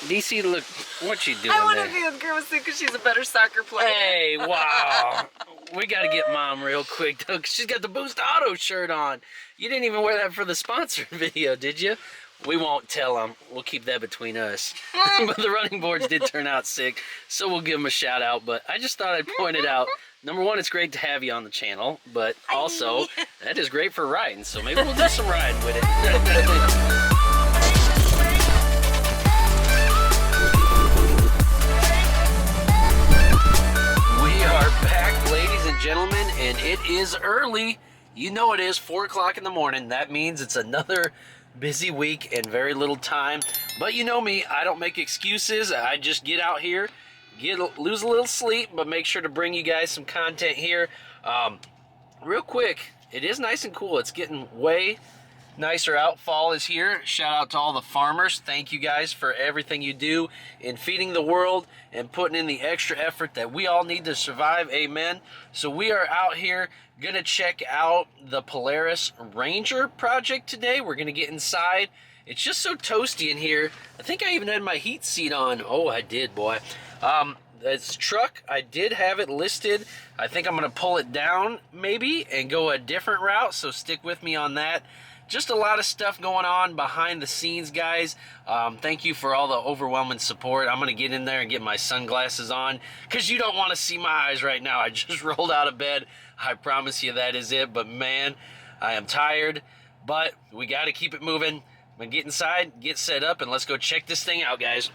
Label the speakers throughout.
Speaker 1: DC, look, what you doing
Speaker 2: I want
Speaker 1: there?
Speaker 2: to be with Grandma Sue because she's a better soccer player.
Speaker 1: Hey, wow. We got to get Mom real quick, though, 'cause she's got the Boost Auto shirt on. You didn't even wear that for the sponsored video, did you? We won't tell them. We'll keep that between us. But the running boards did turn out sick, so we'll give them a shout out. But I just thought I'd point it out. Number one, it's great to have you on the channel, but also, that is great for riding, so maybe we'll do some riding with it. We are back, ladies and gentlemen, and it is early. You know it is, 4 o'clock in the morning. That means it's another busy week and very little time. But you know me, I don't make excuses. I just get out here, lose a little sleep, but make sure to bring you guys some content here. Real quick, it is nice and cool. It's getting way nicer out. Fall is here. Shout out to all the farmers. Thank you guys for everything you do in feeding the world and putting in the extra effort that we all need to survive. Amen. So we are out here gonna check out the Polaris Ranger project today. We're gonna get inside. It's just so toasty in here. I think I even had my heat seat on. Oh, I did, boy. This truck, I did have it listed. I think I'm gonna pull it down maybe and go a different route, so stick with me on that. Just a lot of stuff going on behind the scenes, guys. Thank you for all the overwhelming support. I'm gonna get in there and get my sunglasses on because you don't want to see my eyes right now. I just rolled out of bed. I promise you that is it. But man, I am tired, but we got to keep it moving. I'm gonna get inside, get set up, and let's go check this thing out, guys.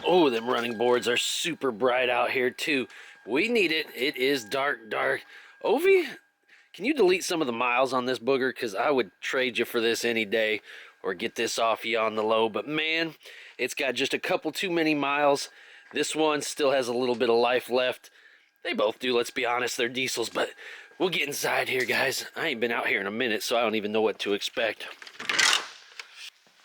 Speaker 1: Oh, them running boards are super bright out here too. We need it. It is dark, dark. Ovi, can you delete some of the miles on this booger? Because I would trade you for this any day or get this off you on the low. But man, it's got just a couple too many miles. This one still has a little bit of life left. They both do, let's be honest. They're diesels, but we'll get inside here, guys. I ain't been out here in a minute, so I don't even know what to expect.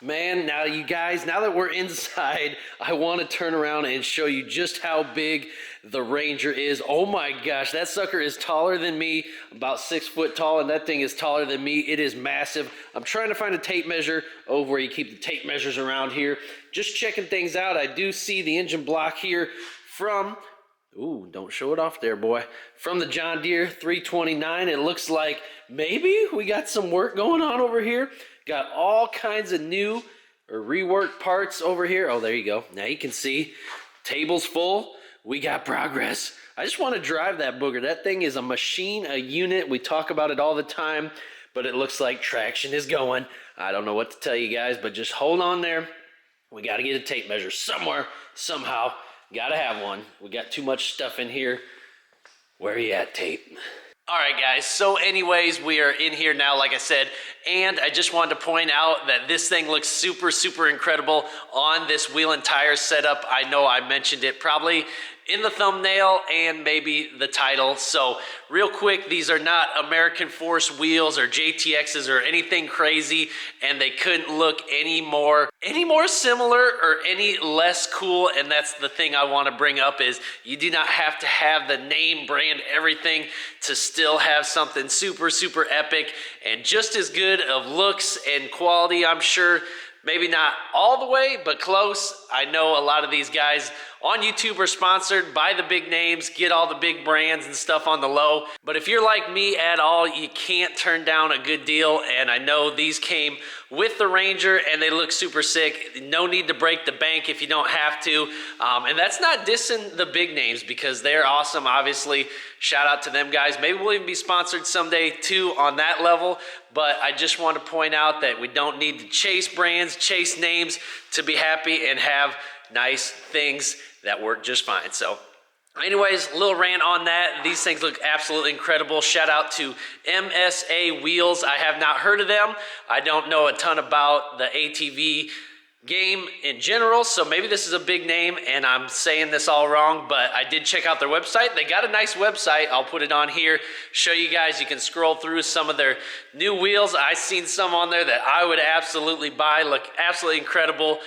Speaker 1: Man, now you guys, now that we're inside, I want to turn around and show you just how big the Ranger is. Oh my gosh, that sucker is taller than me, about 6 foot tall, and that thing is taller than me. It is massive. I'm trying to find a tape measure over where you keep the tape measures around here. Just checking things out. I do see the engine block here from, ooh, don't show it off there, boy, from the John Deere 329. It looks like maybe we got some work going on over here. Got all kinds of new or reworked parts over here. Oh, there you go. Now you can see table's full. We got progress. I just want to drive that booger. That thing is a machine, a unit. We talk about it all the time, but it looks like traction is going. I don't know what to tell you guys, but just hold on there. We got to get a tape measure somewhere, somehow. Got to have one. We got too much stuff in here. Where are you at, tape? All right, guys, so anyways, we are in here now, like I said, and I just wanted to point out that this thing looks super, super incredible on this wheel and tire setup. I know I mentioned it probably in the thumbnail and maybe the title. So real quick, these are not American Force wheels or JTXs or anything crazy, and they couldn't look any more similar or any less cool. And that's the thing I want to bring up is you do not have to have the name, brand, everything to still have something super, super epic and just as good of looks and quality, I'm sure. Maybe not all the way, but close. I know a lot of these guys on YouTube are sponsored by the big names, get all the big brands and stuff on the low. But if you're like me at all, you can't turn down a good deal. And I know these came with the Ranger and they look super sick. No need to break the bank if you don't have to. And that's not dissing the big names because they're awesome, obviously. Shout out to them guys. Maybe we'll even be sponsored someday too on that level. But I just want to point out that we don't need to chase brands, chase names to be happy and have nice things that work just fine. So anyways, a little rant on that. These things look absolutely incredible. Shout out to MSA Wheels. I have not heard of them. I don't know a ton about the ATV game in general, so maybe this is a big name and I'm saying this all wrong, but I did check out their website. They got a nice website. I'll put it on here, show you guys. You can scroll through some of their new wheels. I've seen some on there that I would absolutely buy, look absolutely incredible.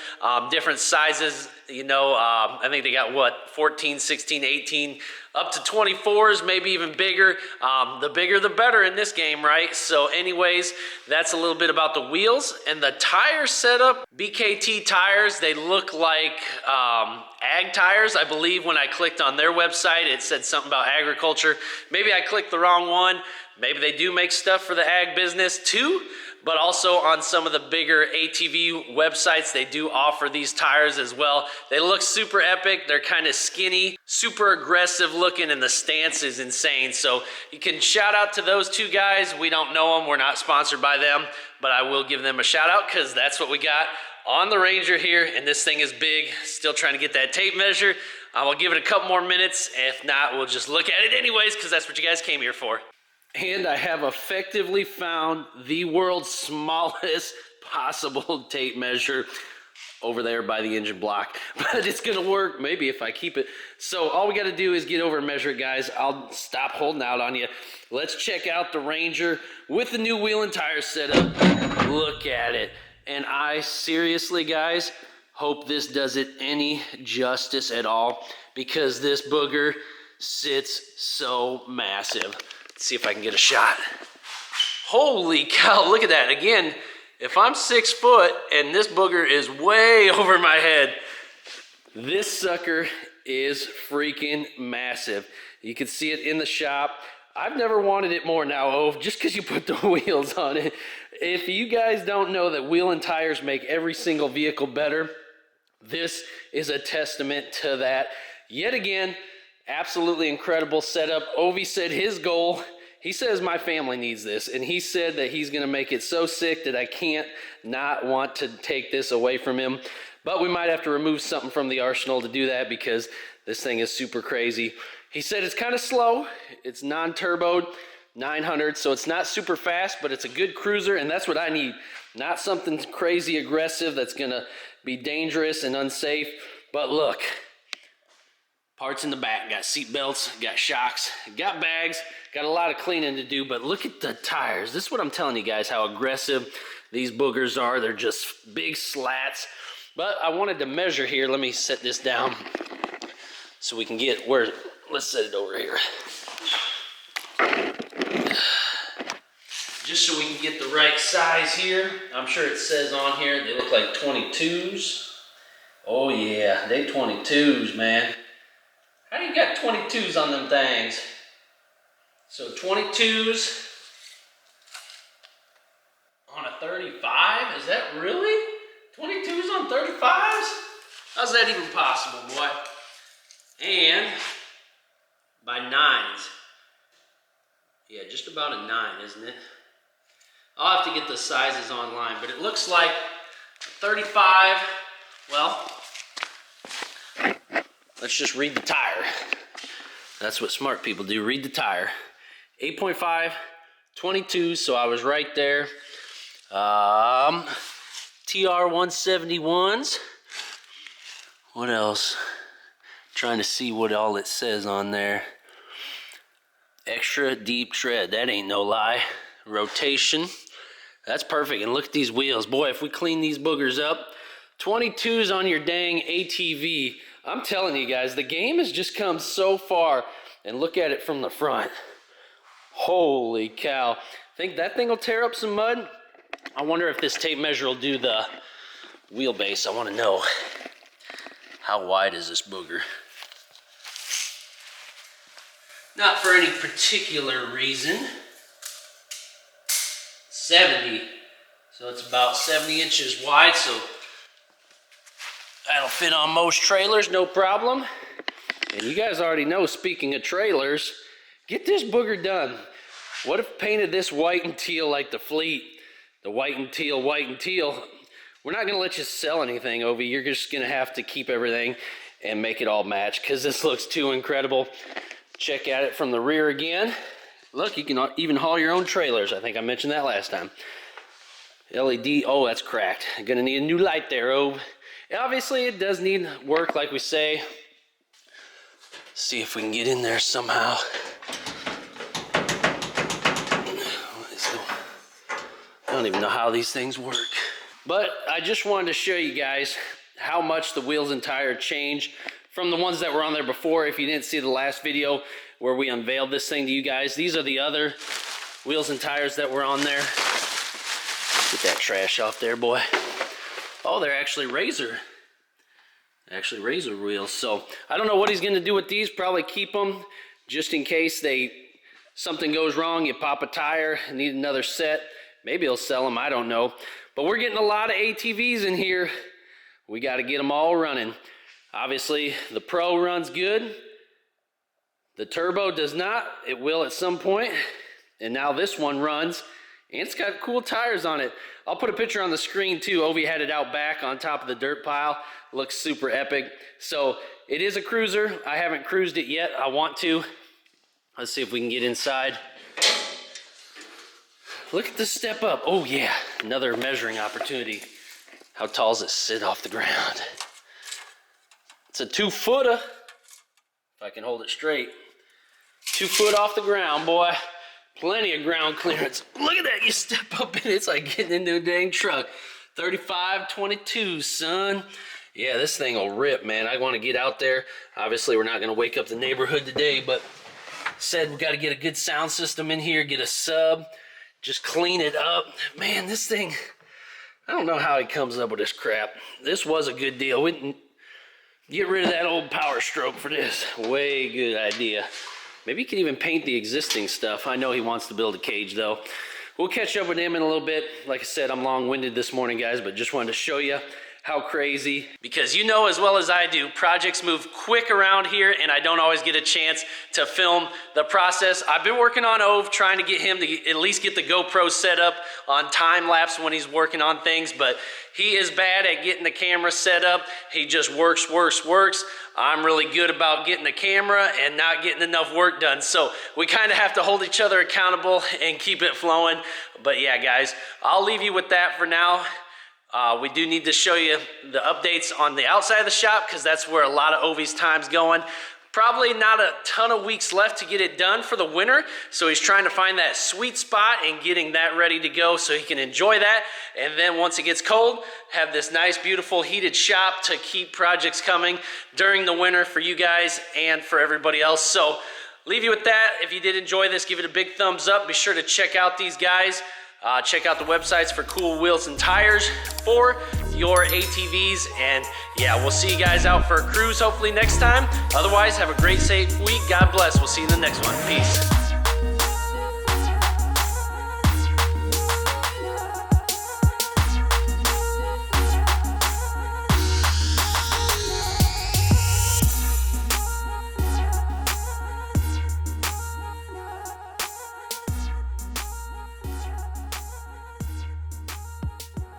Speaker 1: Different sizes, you know, I think they got what, 14, 16, 18 up to 24s, maybe even bigger. The bigger the better in this game, right? So anyways, that's a little bit about the wheels and the tire setup. BKT tires, they look like ag tires. I believe when I clicked on their website, it said something about agriculture. Maybe I clicked the wrong one. Maybe they do make stuff for the ag business too, but also on some of the bigger ATV websites, they do offer these tires as well. They look super epic. They're kind of skinny, super aggressive looking, and the stance is insane. So you can shout out to those two guys. We don't know them. We're not sponsored by them, but I will give them a shout out because that's what we got on the Ranger here, and this thing is big. Still trying to get that tape measure. We'll give it a couple more minutes. If not, we'll just look at it anyways because that's what you guys came here for. And I have effectively found the world's smallest possible tape measure over there by the engine block. But it's gonna work, maybe if I keep it. So all we gotta do is get over and measure it, guys. I'll stop holding out on you. Let's check out the Ranger with the new wheel and tire setup. Look at it. And I seriously, guys, hope this does it any justice at all because this booger sits so massive. See if I can get a shot. Holy cow, look at that. Again, if I'm 6 foot and this booger is way over my head, this sucker is freaking massive. You can see it in the shop. I've never wanted it more now, Ove, just because you put the wheels on it. If you guys don't know that wheel and tires make every single vehicle better, this is a testament to that. Yet again, absolutely incredible setup. Ovi said his goal, he says my family needs this, and he said that he's gonna make it so sick that I can't not want to take this away from him. But we might have to remove something from the arsenal to do that because this thing is super crazy. He said it's kind of slow. It's non-turboed, 900, so it's not super fast, but it's a good cruiser, and that's what I need. Not something crazy aggressive that's gonna be dangerous and unsafe. But look, parts in the back, got seat belts, got shocks, got bags, got a lot of cleaning to do, but look at the tires. This is what I'm telling you guys, how aggressive these boogers are. They're just big slats. But I wanted to measure here. Let me set this down so we can get where, let's set it over here. Just so we can get the right size here. I'm sure it says on here, they look like 22s. Oh yeah, they 22s, man. How do you got 22s on them things? So 22s on a 35? Is that really? 22s on 35s? How's that even possible, boy? And by 9s. Yeah, just about a 9, isn't it? I'll have to get the sizes online, but it looks like a 35, well, let's just read the tire. That's what smart people do, read the tire. 8.5, 22, so I was right there. TR171s. What else? Trying to see what all it says on there. Extra deep tread, that ain't no lie. Rotation, that's perfect. And look at these wheels. Boy, if we clean these boogers up, 22s on your dang ATV. I'm telling you guys, the game has just come so far. And look at it from the front. Holy cow. Think that thing will tear up some mud? I wonder if this tape measure will do the wheelbase. I want to know. How wide is this booger? Not for any particular reason. 70. So it's about 70 inches wide, so that'll fit on most trailers, no problem. And you guys already know, speaking of trailers, get this booger done. What if painted this white and teal like the Fleet? The white and teal, white and teal. We're not gonna let you sell anything, Ovi. You're just gonna have to keep everything and make it all match because this looks too incredible. Check at it from the rear again. Look, you can even haul your own trailers. I think I mentioned that last time. LED, oh, that's cracked. Gonna need a new light there, Ove. Obviously, it does need work, like we say. See if we can get in there somehow. I don't even know how these things work. But I just wanted to show you guys how much the wheels and tire change from the ones that were on there before. If you didn't see the last video where we unveiled this thing to you guys, these are the other wheels and tires that were on there. Get that trash off there, boy. Oh, they're actually Razor wheels. So I don't know what he's gonna do with these. Probably keep them just in case something goes wrong, you pop a tire, need another set. Maybe he'll sell them, I don't know. But we're getting a lot of ATVs in here. We got to get them all running. Obviously, the Pro runs good. The Turbo does not. It will at some point. And now this one runs, and it's got cool tires on it. I'll put a picture on the screen too. Ovi had it out back on top of the dirt pile. Looks super epic. So it is a cruiser. I haven't cruised it yet. I want to. Let's see if we can get inside. Look at the step up. Oh yeah, another measuring opportunity. How tall does it sit off the ground? It's a 2-footer. If I can hold it straight. 2 foot off the ground, boy. Plenty of ground clearance. Look at that, you step up in it, it's like getting into a dang truck. 35-22, son. Yeah, this thing will rip, man. I want to get out there. Obviously, we're not going to wake up the neighborhood today, but said we got to get a good sound system in here, get a sub, just clean it up. Man, this thing, I don't know how he comes up with this crap. This was a good deal. We didn't get rid of that old Power Stroke for this. Way good idea. Maybe he could even paint the existing stuff. I know he wants to build a cage, though. We'll catch up with him in a little bit. Like I said, I'm long-winded this morning, guys, but just wanted to show you how crazy. Because you know as well as I do, projects move quick around here, and I don't always get a chance to film the process. I've been working on Ove, trying to get him to at least get the GoPro set up on time-lapse when he's working on things, but he is bad at getting the camera set up. He just works. I'm really good about getting the camera and not getting enough work done. So we kind of have to hold each other accountable and keep it flowing. But yeah, guys, I'll leave you with that for now. We do need to show you the updates on the outside of the shop because that's where a lot of Ovi's time's going. Probably not a ton of weeks left to get it done for the winter, so he's trying to find that sweet spot and getting that ready to go so he can enjoy that. And then once it gets cold, have this nice, beautiful heated shop to keep projects coming during the winter for you guys and for everybody else. So leave you with that. If you did enjoy this, give it a big thumbs up. Be sure to check out these guys. Check out the websites for cool wheels and tires for your ATVs. And yeah, we'll see you guys out for a cruise hopefully next time. Otherwise, have a great, safe week. God bless. We'll see you in the next one. Peace.